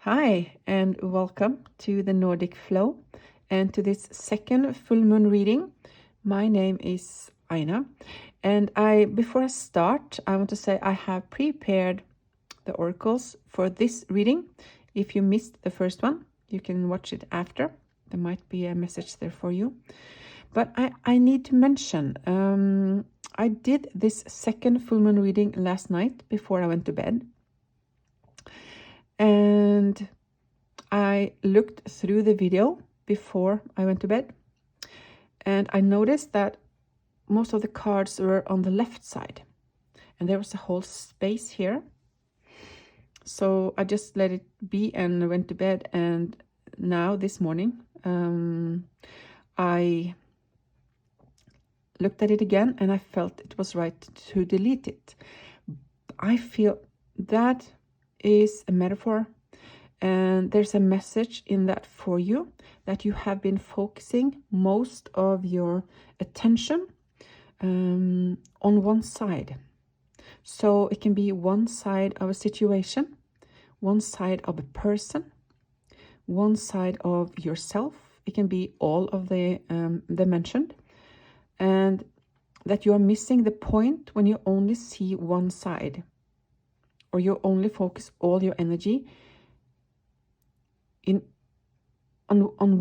Hi, and welcome to the Nordic Flow and to this second full moon reading. My name is Aina, and before I start, I want to say I have prepared the oracles for this reading. If you missed the first one, you can watch it after. There might be a message there for you. But I need to mention, I did this second full moon reading last night before I went to bed. And I looked through the video before I went to bed, and I noticed that most of the cards were on the left side, and there was a whole space here. So I just let it be and went to bed, and now this morning I looked at it again and I felt it was right to delete it. I feel that is a metaphor, and there's a message in that for you, that you have been focusing most of your attention on one side. So it can be one side of a situation, one side of a person, one side of yourself. It can be all of the mentioned, and that you are missing the point when you only see one side, or you only focus all your energy on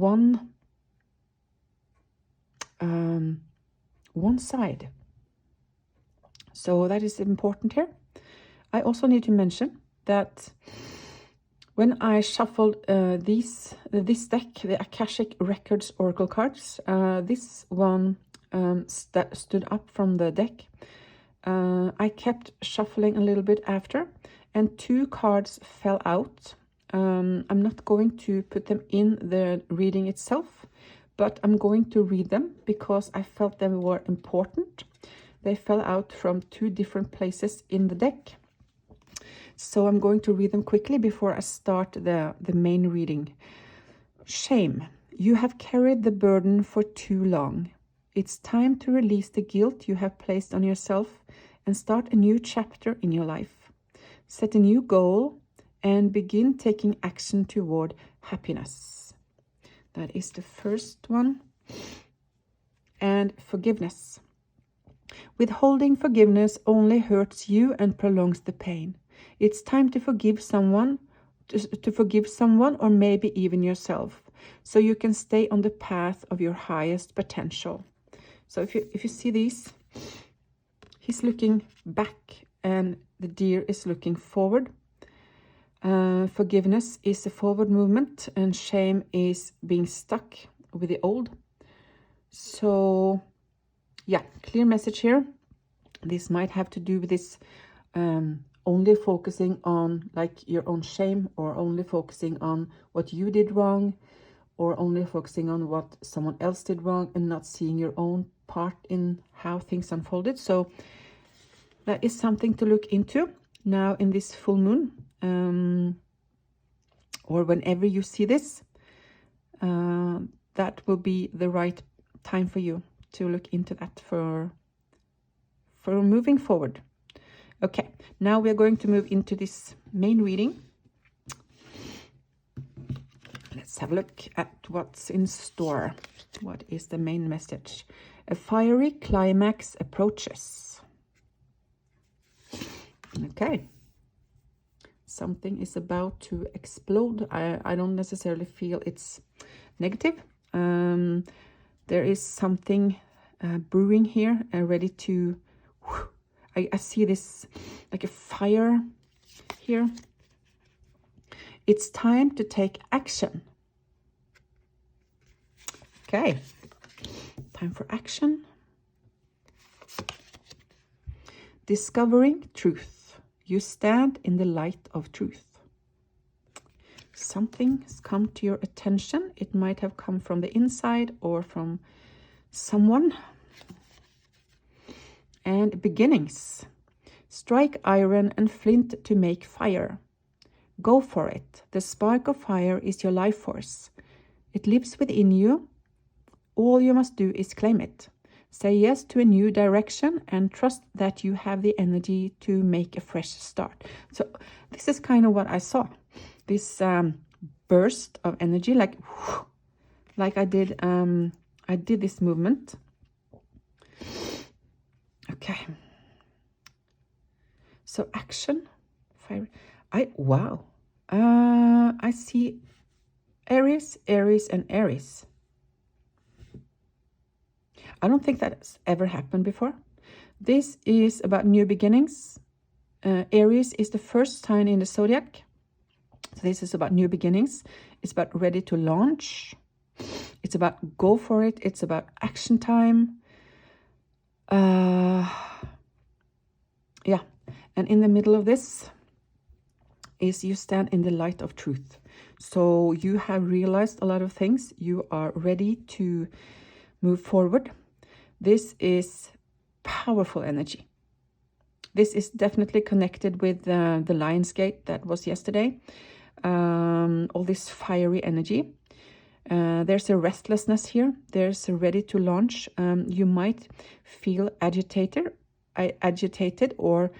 one side. So that is important here. I also need to mention that when I shuffled this deck, the Akashic Records Oracle cards, this one stood up from the deck. I kept shuffling a little bit after, and two cards fell out. I'm not going to put them in the reading itself, but I'm going to read them because I felt they were important. They fell out from two different places in the deck. So I'm going to read them quickly before I start the main reading. Shame. You have carried the burden for too long. It's time to release the guilt you have placed on yourself and start a new chapter in your life. Set a new goal and begin taking action toward happiness. That is the first one. And forgiveness. Withholding forgiveness only hurts you and prolongs the pain. It's time to forgive someone, or maybe even yourself, so you can stay on the path of your highest potential. So if you see these, he's looking back and the deer is looking forward. Forgiveness is a forward movement, and shame is being stuck with the old. So yeah, clear message here. This might have to do with this only focusing on like your own shame, or only focusing on what you did wrong, or only focusing on what someone else did wrong, and not seeing your own part in how things unfolded. So that is something to look into now in this full moon, or whenever you see this. That will be the right time for you to look into that for moving forward. Okay, now we are going to move into this main reading. Let's have a look at what's in store. What is the main message? A fiery climax approaches. Okay. Something is about to explode. I don't necessarily feel it's negative. There is something brewing here, ready to... I see this like a fire here. It's time to take action. Okay, time for action. Discovering truth. You stand in the light of truth. Something's come to your attention. It might have come from the inside or from someone. And beginnings. Strike iron and flint to make fire. Go for it. The spark of fire is your life force. It lives within you. All you must do is claim it. Say yes to a new direction and trust that you have the energy to make a fresh start. So this is kind of what I saw. this burst of energy, like I did this movement. Okay. So action, fire. Wow. I see Aries, Aries, and Aries. I don't think that's ever happened before. This is about new beginnings. Aries is the first sign in the zodiac. So this is about new beginnings. It's about ready to launch. It's about go for it. It's about action time. Yeah. And in the middle of this is you stand in the light of truth. So you have realized a lot of things. You are ready to move forward. This is powerful energy. This is definitely connected with the Lion's Gate that was yesterday. All this fiery energy. There's a restlessness here. There's a ready to launch. You might feel agitated or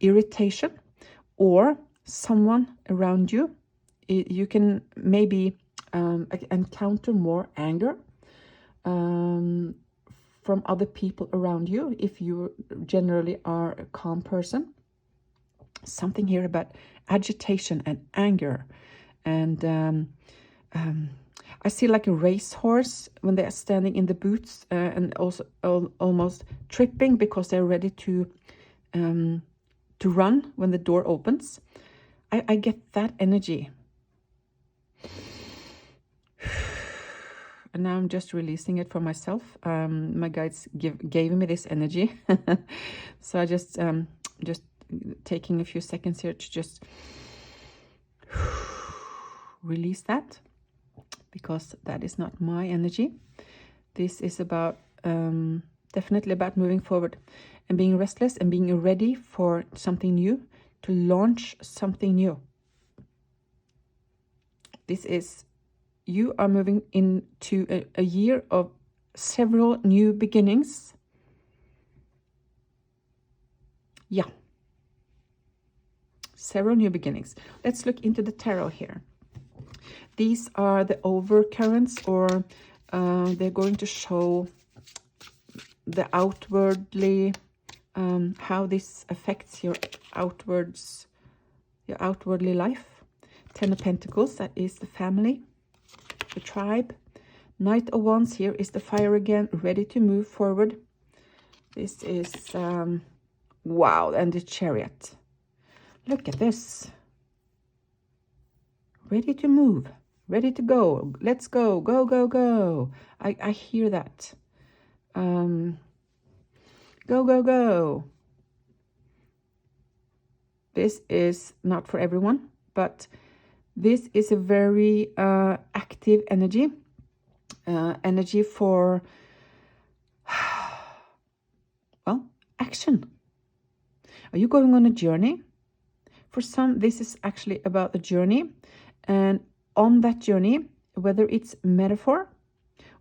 irritation, or someone around you. You can maybe encounter more anger from other people around you if you generally are a calm person. Something here about agitation and anger. And I see like a racehorse when they are standing in the boots and also almost tripping because they're ready to run when the door opens. I get that energy. And now I'm just releasing it for myself. My guides gave me this energy. So I just taking a few seconds here to just release that, because that is not my energy. This is about definitely about moving forward and being restless and being ready for something new, to launch something new. This is, you are moving into a year of several new beginnings. Yeah. Several new beginnings. Let's look into the tarot here. These are the overcurrents, or they're going to show the outwardly, how this affects your outwardly life. 10 of Pentacles, that is the family, the tribe. Knight of Wands, here is the fire again, ready to move forward. This is, wow, and the Chariot. Look at this. Ready to move, ready to go. Let's go, go, go, go. I hear that. Go, go, go. This is not for everyone, but this is a very active energy. Energy for, well, action. Are you going on a journey? For some, this is actually about a journey. And on that journey, whether it's metaphor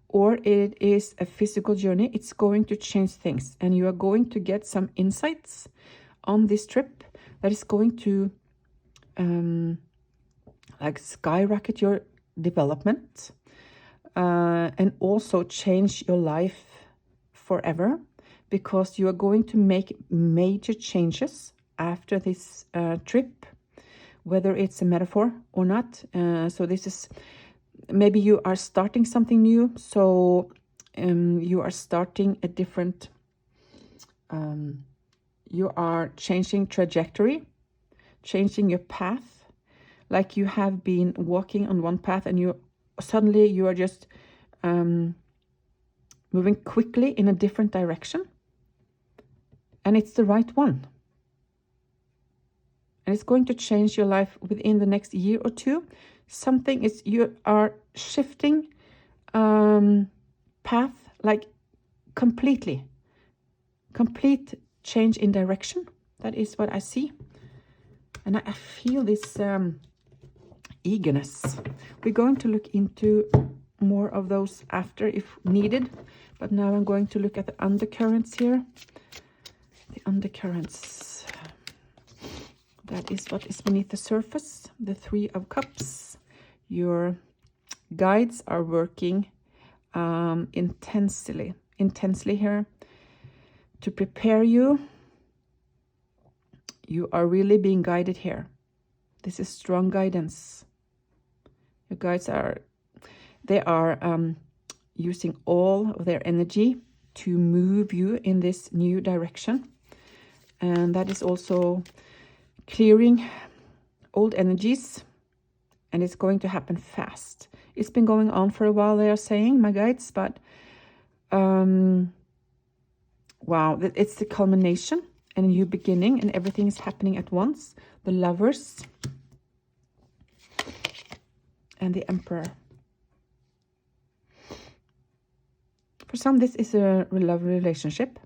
or it is a physical journey, it's going to change things. And you are going to get some insights on this trip that is going to like skyrocket your development and also change your life forever, because you are going to make major changes after this trip, whether it's a metaphor or not. So this is, maybe you are starting something new. So you are starting a different, you are changing trajectory, changing your path. Like you have been walking on one path and you suddenly you are just moving quickly in a different direction. And it's the right one. And it's going to change your life within the next year or two. Something is, you are shifting path, like completely. Complete change in direction. That is what I see. And I feel this eagerness. We're going to look into more of those after if needed. But now I'm going to look at the undercurrents here. The undercurrents. That is what is beneath the surface. The Three of Cups. Your guides are working intensely here to prepare you. You are really being guided here. This is strong guidance. Your guides are using all of their energy to move you in this new direction. And that is also clearing old energies. And it's going to happen fast. It's been going on for a while, they are saying, my guides. But, wow, it's the culmination and a new beginning. And everything is happening at once. The Lovers. And the Emperor. For some, this is a love relationship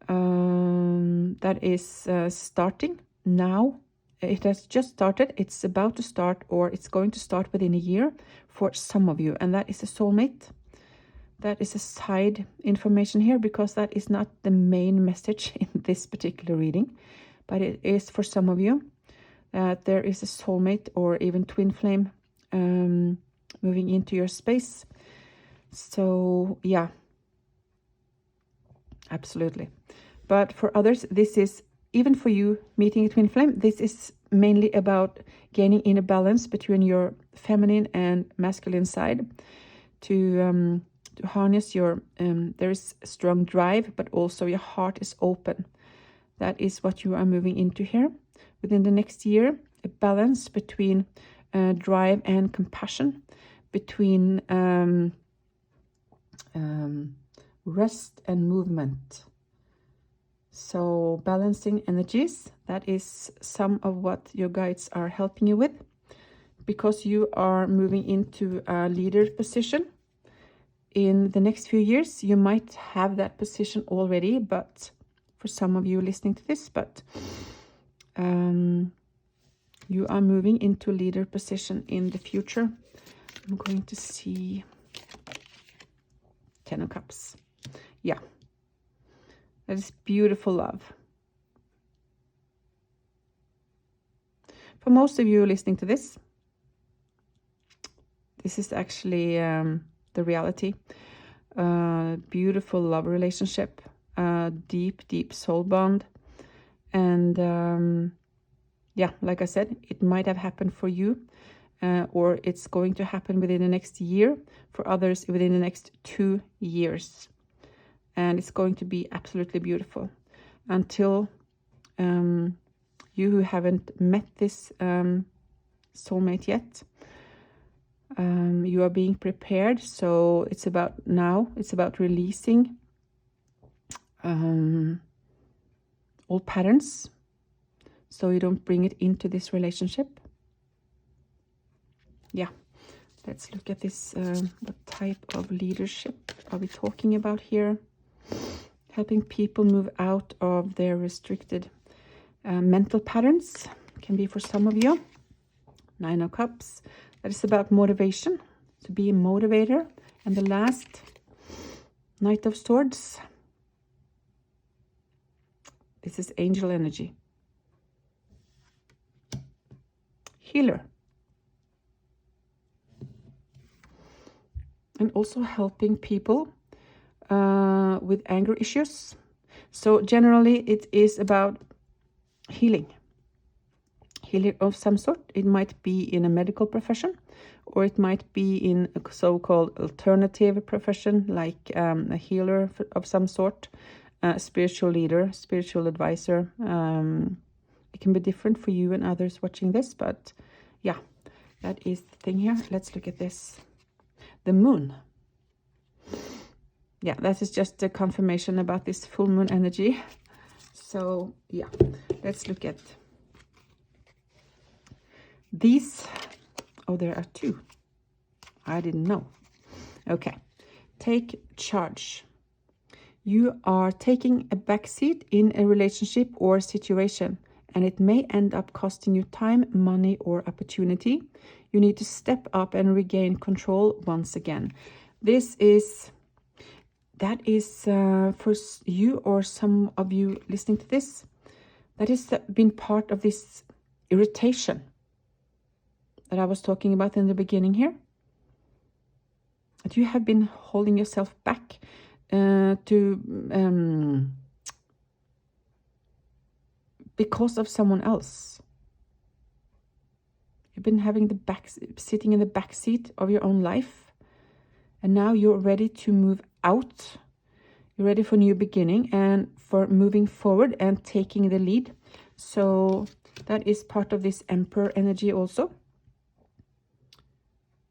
that is starting now. It has just started. It's about to start, or it's going to start within a year for some of you. And that is a soulmate. That is a side information here, because that is not the main message in this particular reading. But it is for some of you that there is a soulmate or even twin flame moving into your space. So, yeah, absolutely. But for others, this is, even for you meeting a twin flame, this is mainly about gaining inner balance between your feminine and masculine side to harness your, there is a strong drive, but also your heart is open. That is what you are moving into here. Within the next year, a balance between drive and compassion, between rest and movement. So balancing energies, that is some of what your guides are helping you with, because you are moving into a leader position in the next few years. You might have that position already, but for some of you listening to this, but you are moving into a leader position in the future. I'm going to see Ten of Cups. Yeah, that is beautiful love. For most of you listening to this, this is actually the reality. Beautiful love relationship, deep soul bond. And yeah, like I said, it might have happened for you, or it's going to happen within the next year. For others, within the next 2 years. And it's going to be absolutely beautiful. Until you who haven't met this soulmate yet, you are being prepared. So it's about now, it's about releasing old patterns, so you don't bring it into this relationship. Yeah, let's look at this. What type of leadership are we talking about here? Helping people move out of their restricted mental patterns. Can be for some of you. Nine of Cups. That is about motivation, to be a motivator. And the last, Knight of Swords. This is angel energy. Healer. And also helping people with anger issues. So generally it is about healing. Healing of some sort. It might be in a medical profession, or it might be in a so-called alternative profession, like a healer of some sort, a spiritual leader, spiritual advisor. It can be different for you and others watching this, but yeah, that is the thing here. Let's look at this. The moon. Yeah, that is just a confirmation about this full moon energy. So yeah, let's look at these. Oh, there are two. I didn't know. Okay. Take charge. You are taking a backseat in a relationship or situation, and it may end up costing you time, money, or opportunity. You need to step up and regain control once again. That is for you or some of you listening to this. that has been part of this irritation that I was talking about in the beginning here. That you have been holding yourself back because of someone else. You've been having sitting in the back seat of your own life, and now you're ready to move out. You're ready for new beginning and for moving forward and taking the lead. So that is part of this Emperor energy also.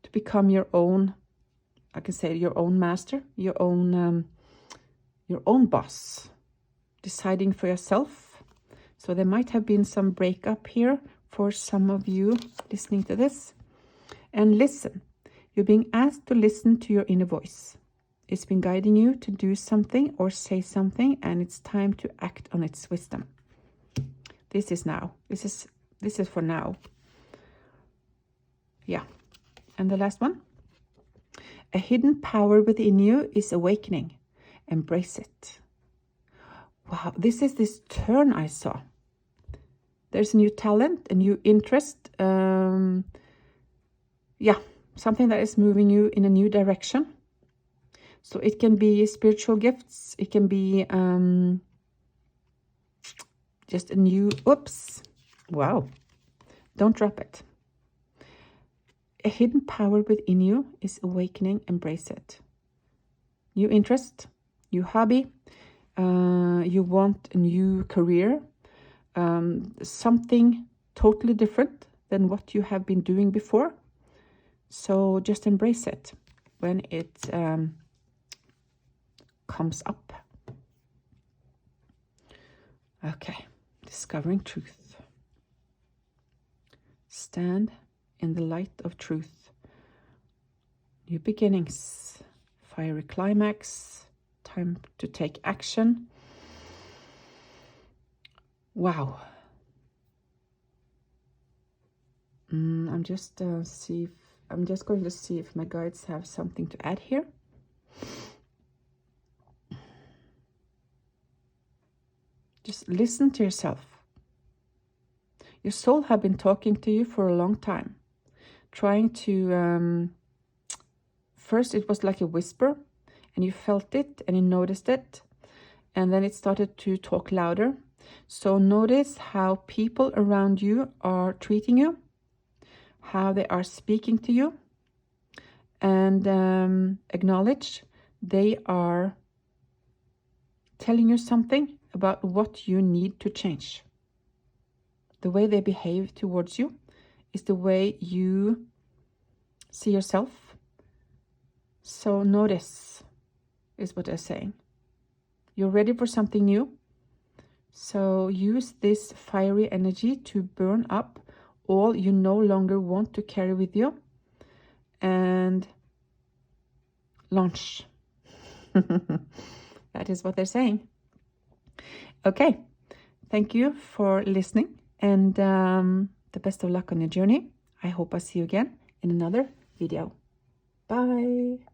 To become your own, I can say your own master, your own boss, deciding for yourself. So there might have been some breakup here for some of you listening to this. And listen, you're being asked to listen to your inner voice. It's been guiding you to do something or say something, and it's time to act on its wisdom. This is now. This is for now. Yeah. And the last one. A hidden power within you is awakening. Embrace it. Wow, this is this turn I saw. There's a new talent, a new interest. Yeah, something that is moving you in a new direction. So it can be spiritual gifts. It can be just a new, oops, wow, don't drop it. A hidden power within you is awakening. Embrace it. New interest, new hobby. You want a new career. Something totally different than what you have been doing before. So just embrace it when it comes up. Okay, discovering truth. Stand in the light of truth. New beginnings, fiery climax, time to take action. Wow. I'm just going to see if my guides have something to add here. Just listen to yourself. Your soul have been talking to you for a long time, trying to first it was like a whisper, and you felt it and you noticed it, and then it started to talk louder. So notice how people around you are treating you, how they are speaking to you, and acknowledge they are telling you something about what you need to change. The way they behave towards you is the way you see yourself. So notice is what they're saying. You're ready for something new. So use this fiery energy to burn up all you no longer want to carry with you and launch. That is what they're saying. Okay, thank you for listening, and the best of luck on your journey. I hope I see you again in another video. Bye.